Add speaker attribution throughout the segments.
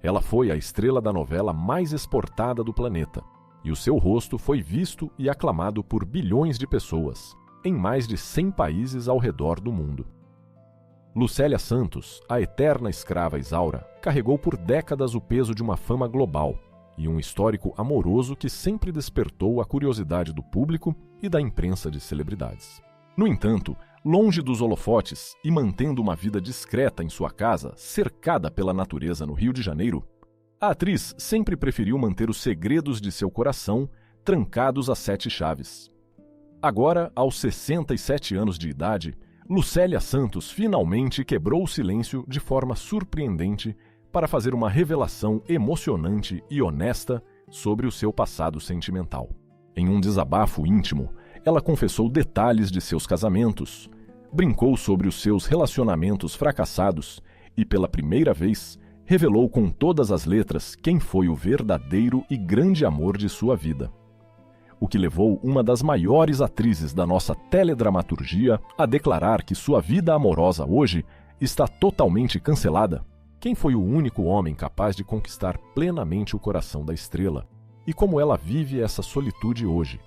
Speaker 1: Ela foi a estrela da novela mais exportada do planeta, e o seu rosto foi visto e aclamado por bilhões de pessoas, em mais de 100 países ao redor do mundo. Lucélia Santos, a eterna escrava Isaura, carregou por décadas o peso de uma fama global e um histórico amoroso que sempre despertou a curiosidade do público e da imprensa de celebridades. No entanto, longe dos holofotes e mantendo uma vida discreta em sua casa, cercada pela natureza no Rio de Janeiro, a atriz sempre preferiu manter os segredos de seu coração trancados a 7 chaves. Agora, aos 67 anos de idade, Lucélia Santos finalmente quebrou o silêncio de forma surpreendente para fazer uma revelação emocionante e honesta sobre o seu passado sentimental. Em um desabafo íntimo, ela confessou detalhes de seus casamentos, brincou sobre os seus relacionamentos fracassados e, pela primeira vez, revelou com todas as letras quem foi o verdadeiro e grande amor de sua vida. O que levou uma das maiores atrizes da nossa teledramaturgia a declarar que sua vida amorosa hoje está totalmente cancelada. Quem foi o único homem capaz de conquistar plenamente o coração da estrela? E como ela vive essa solitude hoje,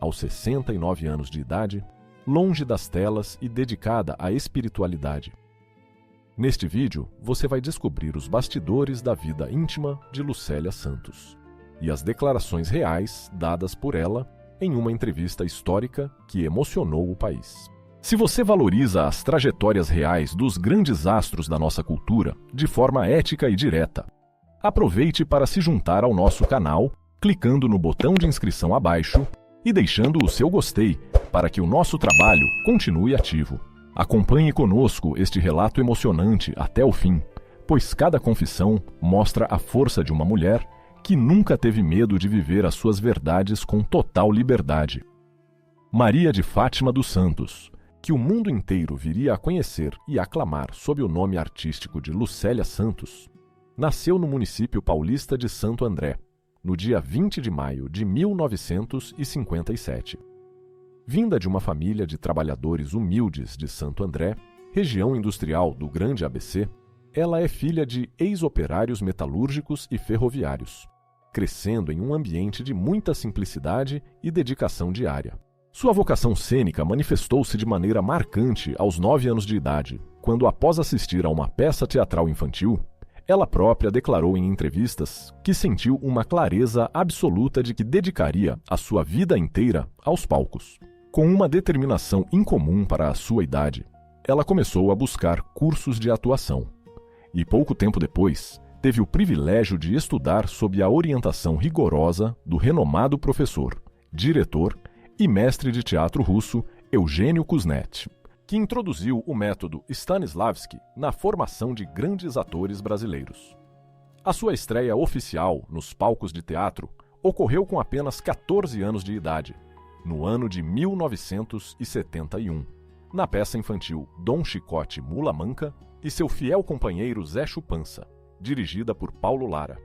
Speaker 1: aos 69 anos de idade, longe das telas e dedicada à espiritualidade? Neste vídeo, você vai descobrir os bastidores da vida íntima de Lucélia Santos e as declarações reais dadas por ela em uma entrevista histórica que emocionou o país. Se você valoriza as trajetórias reais dos grandes astros da nossa cultura de forma ética e direta, aproveite para se juntar ao nosso canal, clicando no botão de inscrição abaixo e deixando o seu gostei para que o nosso trabalho continue ativo. Acompanhe conosco este relato emocionante até o fim, pois cada confissão mostra a força de uma mulher que nunca teve medo de viver as suas verdades com total liberdade. Maria de Fátima dos Santos, que o mundo inteiro viria a conhecer e aclamar sob o nome artístico de Lucélia Santos, nasceu no município paulista de Santo André, no dia 20 de maio de 1957. Vinda de uma família de trabalhadores humildes de Santo André, região industrial do Grande ABC, ela é filha de ex-operários metalúrgicos e ferroviários, crescendo em um ambiente de muita simplicidade e dedicação diária. Sua vocação cênica manifestou-se de maneira marcante aos 9 anos de idade, quando, após assistir a uma peça teatral infantil, ela própria declarou em entrevistas que sentiu uma clareza absoluta de que dedicaria a sua vida inteira aos palcos. Com uma determinação incomum para a sua idade, ela começou a buscar cursos de atuação e, pouco tempo depois, teve o privilégio de estudar sob a orientação rigorosa do renomado professor, diretor e mestre de teatro russo Eugênio Kuznet, que introduziu o método Stanislavski na formação de grandes atores brasileiros. A sua estreia oficial nos palcos de teatro ocorreu com apenas 14 anos de idade, no ano de 1971, na peça infantil Dom Chicote Mula Manca e seu fiel companheiro Zé Chupança, dirigida por Paulo Lara.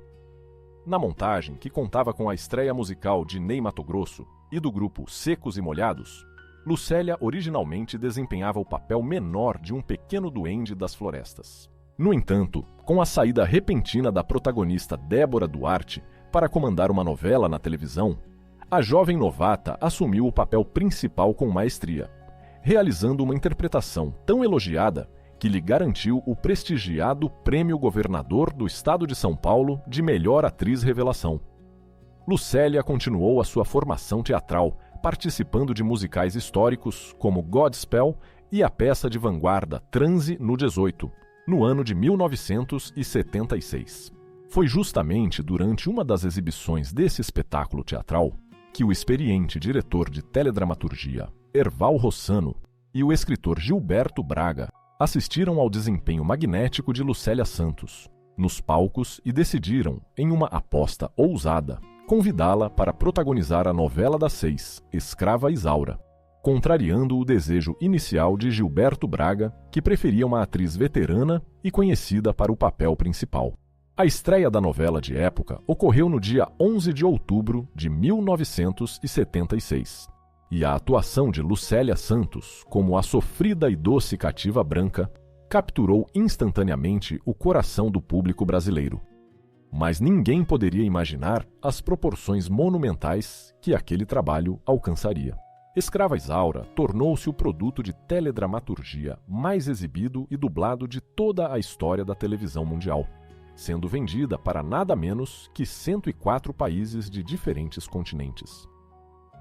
Speaker 1: Na montagem, que contava com a estreia musical de Ney Matogrosso e do grupo Secos e Molhados, Lucélia originalmente desempenhava o papel menor de um pequeno duende das florestas. No entanto, com a saída repentina da protagonista Débora Duarte para comandar uma novela na televisão, a jovem novata assumiu o papel principal com maestria, realizando uma interpretação tão elogiada que lhe garantiu o prestigiado Prêmio Governador do Estado de São Paulo de Melhor Atriz Revelação. Lucélia continuou a sua formação teatral, participando de musicais históricos como Godspell e a peça de vanguarda Transe no 18, no ano de 1976. Foi justamente durante uma das exibições desse espetáculo teatral que o experiente diretor de teledramaturgia Erval Rossano e o escritor Gilberto Braga assistiram ao desempenho magnético de Lucélia Santos nos palcos e decidiram, em uma aposta ousada, convidá-la para protagonizar a novela das 6, Escrava Isaura, contrariando o desejo inicial de Gilberto Braga, que preferia uma atriz veterana e conhecida para o papel principal. A estreia da novela de época ocorreu no dia 11 de outubro de 1976, e a atuação de Lucélia Santos como a sofrida e doce cativa branca capturou instantaneamente o coração do público brasileiro. mas ninguém poderia imaginar as proporções monumentais que aquele trabalho alcançaria. Escrava Isaura tornou-se o produto de teledramaturgia mais exibido e dublado de toda a história da televisão mundial, sendo vendida para nada menos que 104 países de diferentes continentes.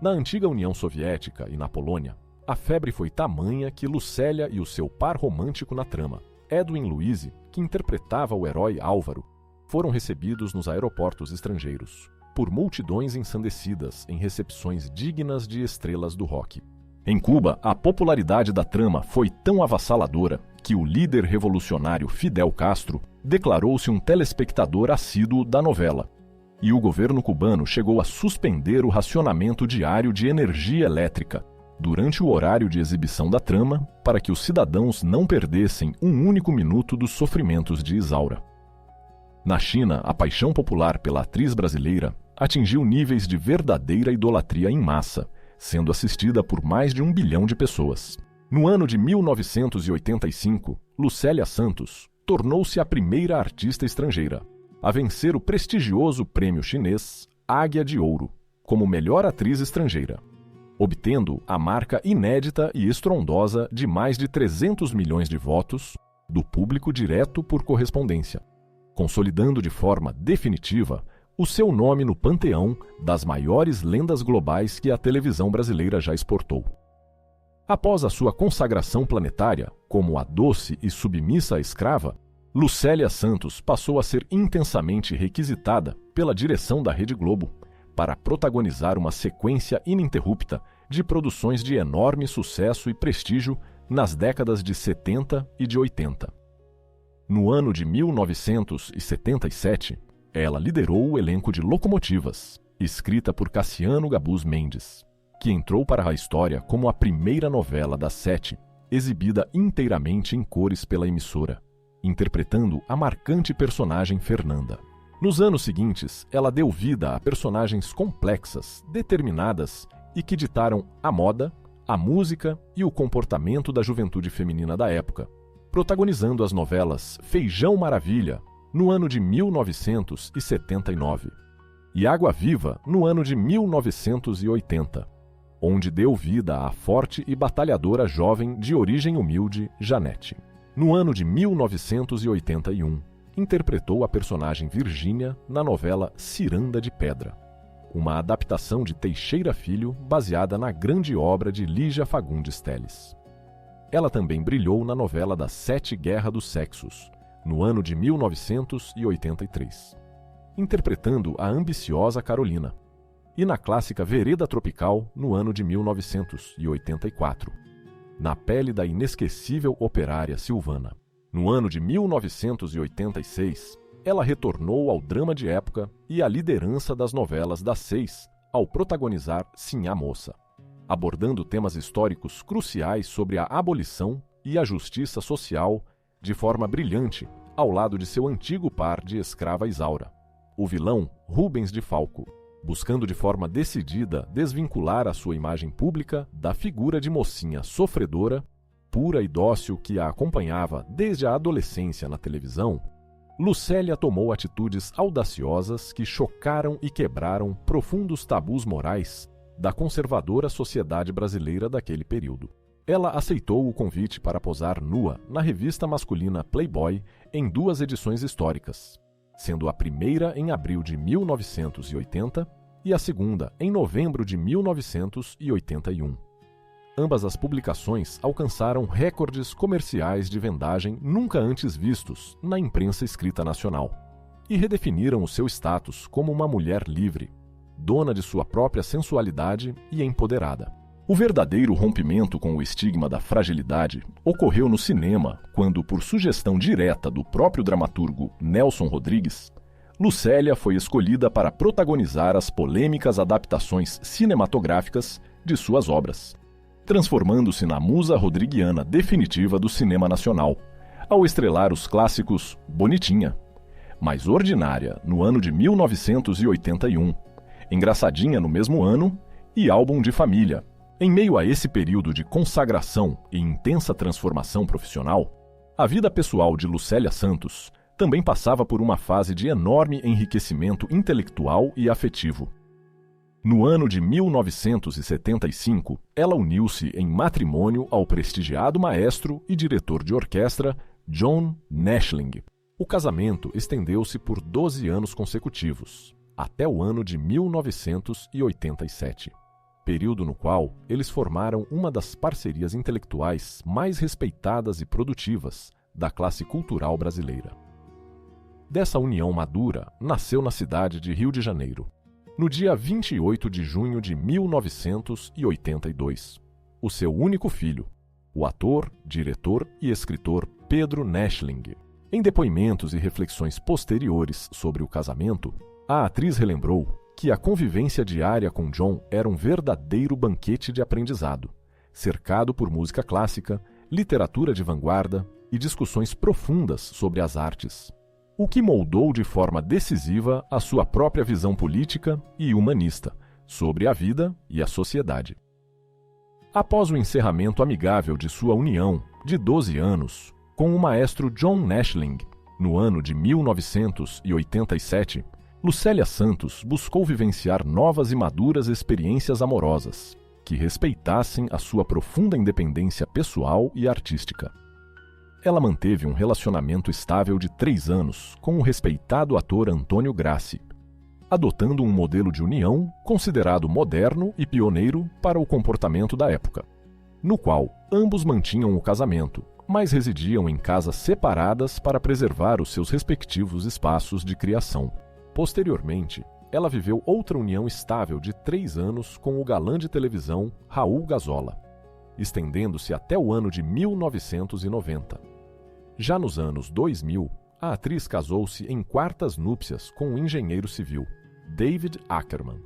Speaker 1: Na antiga União Soviética e na Polônia, a febre foi tamanha que Lucélia e o seu par romântico na trama, Edwin Luiz, que interpretava o herói Álvaro, foram recebidos nos aeroportos estrangeiros, por multidões ensandecidas em recepções dignas de estrelas do rock. Em Cuba, a popularidade da trama foi tão avassaladora que o líder revolucionário Fidel Castro declarou-se um telespectador assíduo da novela, e o governo cubano chegou a suspender o racionamento diário de energia elétrica durante o horário de exibição da trama para que os cidadãos não perdessem um único minuto dos sofrimentos de Isaura. Na China, a paixão popular pela atriz brasileira atingiu níveis de verdadeira idolatria em massa, sendo assistida por mais de 1 bilhão de pessoas. No ano de 1985, Lucélia Santos tornou-se a primeira artista estrangeira a vencer o prestigioso prêmio chinês Águia de Ouro como melhor atriz estrangeira, obtendo a marca inédita e estrondosa de mais de 300 milhões de votos do público direto por correspondência, consolidando de forma definitiva o seu nome no panteão das maiores lendas globais que a televisão brasileira já exportou. Após a sua consagração planetária como a doce e submissa escrava, Lucélia Santos passou a ser intensamente requisitada pela direção da Rede Globo para protagonizar uma sequência ininterrupta de produções de enorme sucesso e prestígio nas décadas de 70 e de 80. No ano de 1977, ela liderou o elenco de Locomotivas, escrita por Cassiano Gabus Mendes, que entrou para a história como a primeira novela das 7, exibida inteiramente em cores pela emissora, interpretando a marcante personagem Fernanda. Nos anos seguintes, ela deu vida a personagens complexas, determinadas e que ditaram a moda, a música e o comportamento da juventude feminina da época, protagonizando as novelas Feijão Maravilha, no ano de 1979, e Água Viva, no ano de 1980, onde deu vida à forte e batalhadora jovem de origem humilde Janete. No ano de 1981, interpretou a personagem Virgínia na novela Ciranda de Pedra, uma adaptação de Teixeira Filho baseada na grande obra de Lígia Fagundes Telles. Ela também brilhou na novela das 7 Guerra dos Sexos, no ano de 1983, interpretando a ambiciosa Carolina, e na clássica Vereda Tropical, no ano de 1984, na pele da inesquecível operária Silvana. No ano de 1986, ela retornou ao drama de época e à liderança das novelas das 6 ao protagonizar Sim a Moça, abordando temas históricos cruciais sobre a abolição e a justiça social de forma brilhante, ao lado de seu antigo par de escrava Isaura, o vilão Rubens de Falco, buscando de forma decidida desvincular a sua imagem pública da figura de mocinha sofredora, pura e dócil que a acompanhava desde a adolescência na televisão. Lucélia tomou atitudes audaciosas que chocaram e quebraram profundos tabus morais da conservadora sociedade brasileira daquele período. Ela aceitou o convite para posar nua na revista masculina Playboy em 2 edições históricas, sendo a primeira em abril de 1980 e a segunda em novembro de 1981. Ambas as publicações alcançaram recordes comerciais de vendagem nunca antes vistos na imprensa escrita nacional e redefiniram o seu status como uma mulher livre, dona de sua própria sensualidade e empoderada. O verdadeiro rompimento com o estigma da fragilidade ocorreu no cinema quando, por sugestão direta do próprio dramaturgo Nelson Rodrigues, Lucélia foi escolhida para protagonizar as polêmicas adaptações cinematográficas de suas obras, transformando-se na musa rodriguiana definitiva do cinema nacional, ao estrelar os clássicos Bonitinha, Mais Ordinária, no ano de 1981, Engraçadinha no mesmo ano e Álbum de Família. Em meio a esse período de consagração e intensa transformação profissional, a vida pessoal de Lucélia Santos também passava por uma fase de enorme enriquecimento intelectual e afetivo. No ano de 1975, ela uniu-se em matrimônio ao prestigiado maestro e diretor de orquestra John Nashling. O casamento estendeu-se por 12 anos consecutivos, até o ano de 1987, período no qual eles formaram uma das parcerias intelectuais mais respeitadas e produtivas da classe cultural brasileira. Dessa união madura nasceu na cidade de Rio de Janeiro, no dia 28 de junho de 1982, o seu único filho, o ator, diretor e escritor Pedro Nashling. Em depoimentos e reflexões posteriores sobre o casamento, a atriz relembrou que a convivência diária com John era um verdadeiro banquete de aprendizado, cercado por música clássica, literatura de vanguarda e discussões profundas sobre as artes, o que moldou de forma decisiva a sua própria visão política e humanista sobre a vida e a sociedade. Após o encerramento amigável de sua união de 12 anos com o maestro John Nashling, no ano de 1987, Lucélia Santos buscou vivenciar novas e maduras experiências amorosas que respeitassem a sua profunda independência pessoal e artística. Ela manteve um relacionamento estável de 3 anos com o respeitado ator Antônio Grassi, adotando um modelo de união considerado moderno e pioneiro para o comportamento da época, no qual ambos mantinham o casamento, mas residiam em casas separadas para preservar os seus respectivos espaços de criação. Posteriormente, ela viveu outra união estável de 3 anos com o galã de televisão Raul Gazola, estendendo-se até o ano de 1990. Já nos anos 2000, a atriz casou-se em quartas núpcias com o engenheiro civil David Ackerman,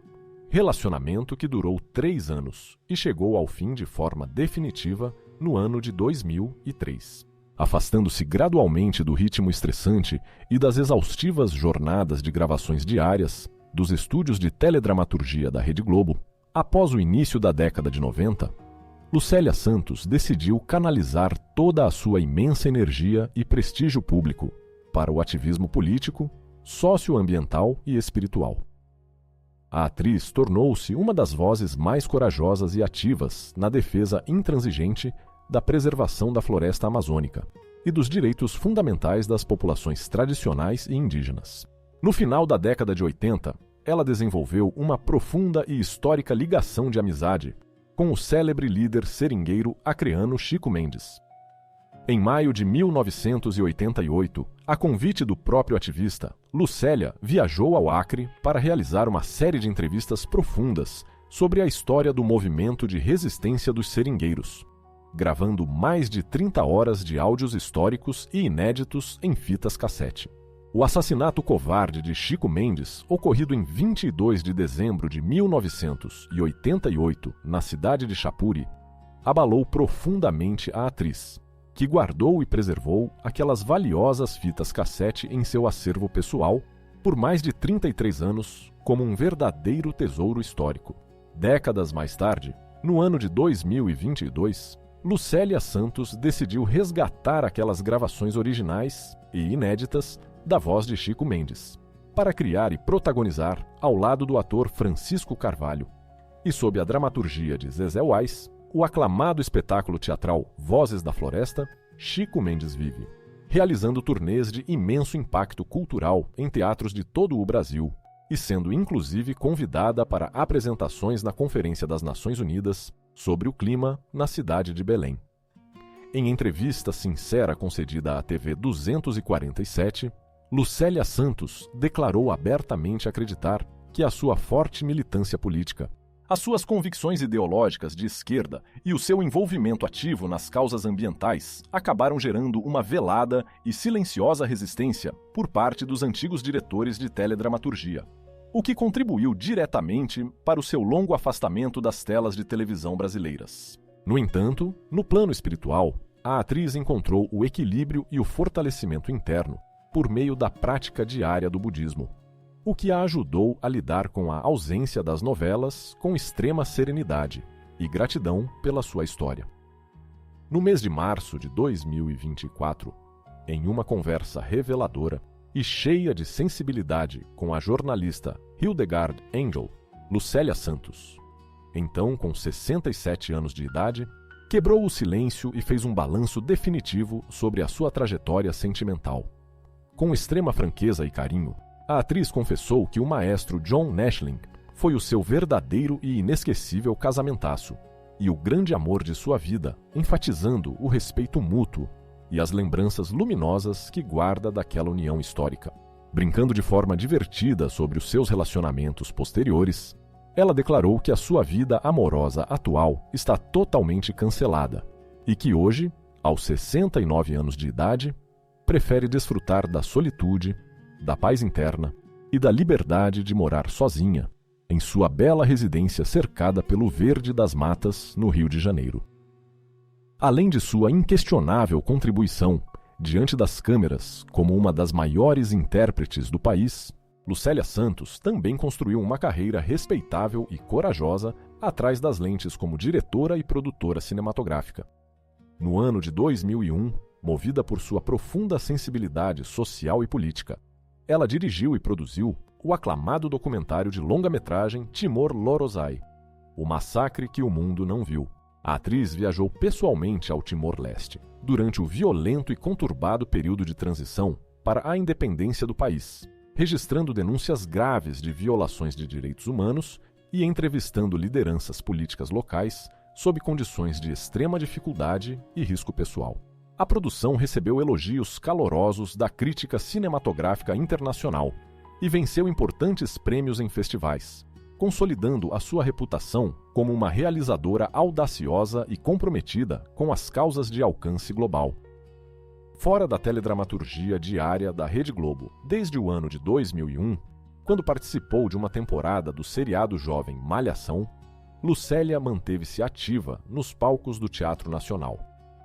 Speaker 1: relacionamento que durou 3 anos e chegou ao fim de forma definitiva no ano de 2003. Afastando-se gradualmente do ritmo estressante e das exaustivas jornadas de gravações diárias dos estúdios de teledramaturgia da Rede Globo, após o início da década de 90, Lucélia Santos decidiu canalizar toda a sua imensa energia e prestígio público para o ativismo político, socioambiental e espiritual. A atriz tornou-se uma das vozes mais corajosas e ativas na defesa intransigente da preservação da floresta amazônica e dos direitos fundamentais das populações tradicionais e indígenas. No final da década de 80, ela desenvolveu uma profunda e histórica ligação de amizade com o célebre líder seringueiro acreano Chico Mendes. Em maio de 1988, a convite do próprio ativista, Lucélia viajou ao Acre para realizar uma série de entrevistas profundas sobre a história do movimento de resistência dos seringueiros, gravando mais de 30 horas de áudios históricos e inéditos em fitas cassete. O assassinato covarde de Chico Mendes, ocorrido em 22 de dezembro de 1988, na cidade de Chapuri, abalou profundamente a atriz, que guardou e preservou aquelas valiosas fitas cassete em seu acervo pessoal por mais de 33 anos como um verdadeiro tesouro histórico. Décadas mais tarde, no ano de 2022, Lucélia Santos decidiu resgatar aquelas gravações originais e inéditas da voz de Chico Mendes, para criar e protagonizar ao lado do ator Francisco Carvalho, e sob a dramaturgia de Zezé Wais, o aclamado espetáculo teatral Vozes da Floresta, Chico Mendes Vive, realizando turnês de imenso impacto cultural em teatros de todo o Brasil, e sendo inclusive convidada para apresentações na Conferência das Nações Unidas sobre o clima na cidade de Belém. Em entrevista sincera concedida à TV 247, Lucélia Santos declarou abertamente acreditar que a sua forte militância política, as suas convicções ideológicas de esquerda e o seu envolvimento ativo nas causas ambientais acabaram gerando uma velada e silenciosa resistência por parte dos antigos diretores de teledramaturgia, o que contribuiu diretamente para o seu longo afastamento das telas de televisão brasileiras. No entanto, no plano espiritual, a atriz encontrou o equilíbrio e o fortalecimento interno por meio da prática diária do budismo, o que a ajudou a lidar com a ausência das novelas com extrema serenidade e gratidão pela sua história. No mês de março de 2024, em uma conversa reveladora, e cheia de sensibilidade com a jornalista Hildegard Angel, Lucélia Santos. Então, com 67 anos de idade, quebrou o silêncio e fez um balanço definitivo sobre a sua trajetória sentimental. Com extrema franqueza e carinho, a atriz confessou que o maestro John Nashling foi o seu verdadeiro e inesquecível casamentaço e o grande amor de sua vida, enfatizando o respeito mútuo e as lembranças luminosas que guarda daquela união histórica. Brincando de forma divertida sobre os seus relacionamentos posteriores, ela declarou que a sua vida amorosa atual está totalmente cancelada e que hoje, aos 69 anos de idade, prefere desfrutar da solitude, da paz interna e da liberdade de morar sozinha em sua bela residência cercada pelo verde das matas no Rio de Janeiro. Além de sua inquestionável contribuição diante das câmeras como uma das maiores intérpretes do país, Lucélia Santos também construiu uma carreira respeitável e corajosa atrás das lentes como diretora e produtora cinematográfica. No ano de 2001, movida por sua profunda sensibilidade social e política, ela dirigiu e produziu o aclamado documentário de longa-metragem Timor-Lorozai, O Massacre que o Mundo Não Viu. A atriz viajou pessoalmente ao Timor-Leste durante o violento e conturbado período de transição para a independência do país, registrando denúncias graves de violações de direitos humanos e entrevistando lideranças políticas locais sob condições de extrema dificuldade e risco pessoal. A produção recebeu elogios calorosos da crítica cinematográfica internacional e venceu importantes prêmios em festivais, consolidando a sua reputação como uma realizadora audaciosa e comprometida com as causas de alcance global. Fora da teledramaturgia diária da Rede Globo desde o ano de 2001, quando participou de uma temporada do seriado jovem Malhação, Lucélia manteve-se ativa nos palcos do Teatro Nacional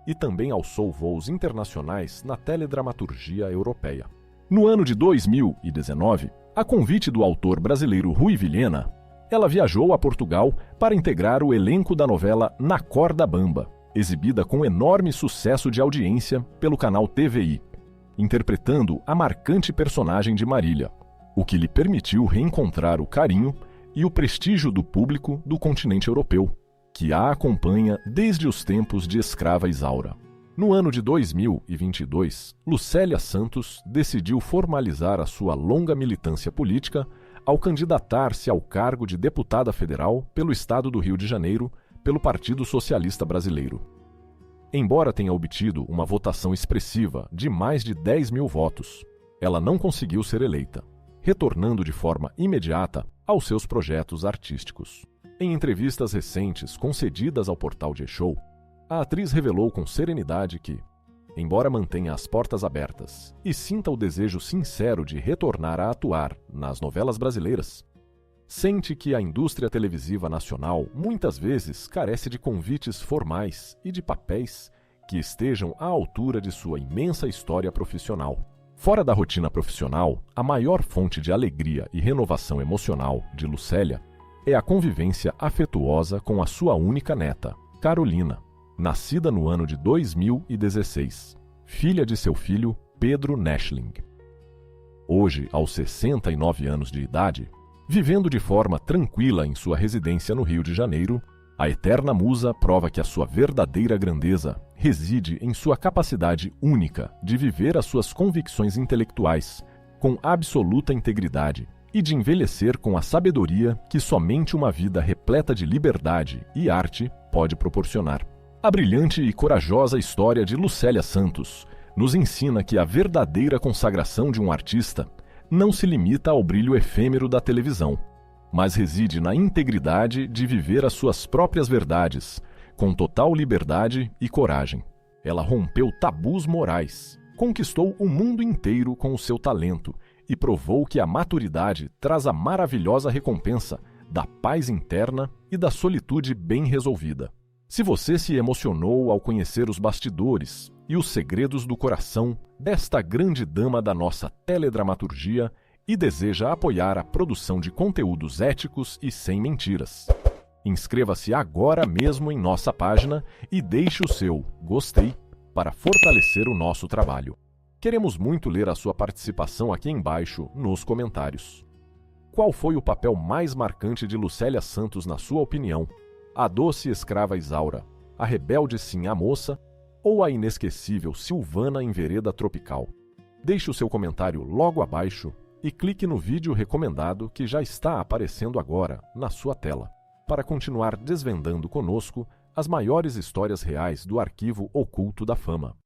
Speaker 1: e também alçou voos internacionais na teledramaturgia europeia. No ano de 2019, a convite do autor brasileiro Rui Vilhena, ela viajou a Portugal para integrar o elenco da novela Na Corda Bamba, exibida com enorme sucesso de audiência pelo canal TVI, interpretando a marcante personagem de Marília, o que lhe permitiu reencontrar o carinho e o prestígio do público do continente europeu, que a acompanha desde os tempos de escrava Isaura. No ano de 2022, Lucélia Santos decidiu formalizar a sua longa militância política ao candidatar-se ao cargo de deputada federal pelo estado do Rio de Janeiro pelo Partido Socialista Brasileiro. Embora tenha obtido uma votação expressiva de mais de 10 mil votos, ela não conseguiu ser eleita, retornando de forma imediata aos seus projetos artísticos. Em entrevistas recentes concedidas ao portal G-Show, a atriz revelou com serenidade que, embora mantenha as portas abertas e sinta o desejo sincero de retornar a atuar nas novelas brasileiras, sente que a indústria televisiva nacional muitas vezes carece de convites formais e de papéis que estejam à altura de sua imensa história profissional. Fora da rotina profissional, a maior fonte de alegria e renovação emocional de Lucélia é a convivência afetuosa com a sua única neta, Carolina, nascida no ano de 2016, filha de seu filho Pedro Nashling. Hoje, aos 69 anos de idade, vivendo de forma tranquila em sua residência no Rio de Janeiro, a eterna musa prova que a sua verdadeira grandeza reside em sua capacidade única de viver as suas convicções intelectuais com absoluta integridade e de envelhecer com a sabedoria que somente uma vida repleta de liberdade e arte pode proporcionar. A brilhante e corajosa história de Lucélia Santos nos ensina que a verdadeira consagração de um artista não se limita ao brilho efêmero da televisão, mas reside na integridade de viver as suas próprias verdades, com total liberdade e coragem. Ela rompeu tabus morais, conquistou o mundo inteiro com o seu talento e provou que a maturidade traz a maravilhosa recompensa da paz interna e da solitude bem resolvida. Se você se emocionou ao conhecer os bastidores e os segredos do coração desta grande dama da nossa teledramaturgia e deseja apoiar a produção de conteúdos éticos e sem mentiras, inscreva-se agora mesmo em nossa página e deixe o seu gostei para fortalecer o nosso trabalho. Queremos muito ler a sua participação aqui embaixo, nos comentários. Qual foi o papel mais marcante de Lucélia Santos na sua opinião? A doce escrava Isaura, a rebelde Sim a Moça ou a inesquecível Silvana em Vereda Tropical? Deixe o seu comentário logo abaixo e clique no vídeo recomendado que já está aparecendo agora na sua tela, para continuar desvendando conosco as maiores histórias reais do Arquivo Oculto da Fama.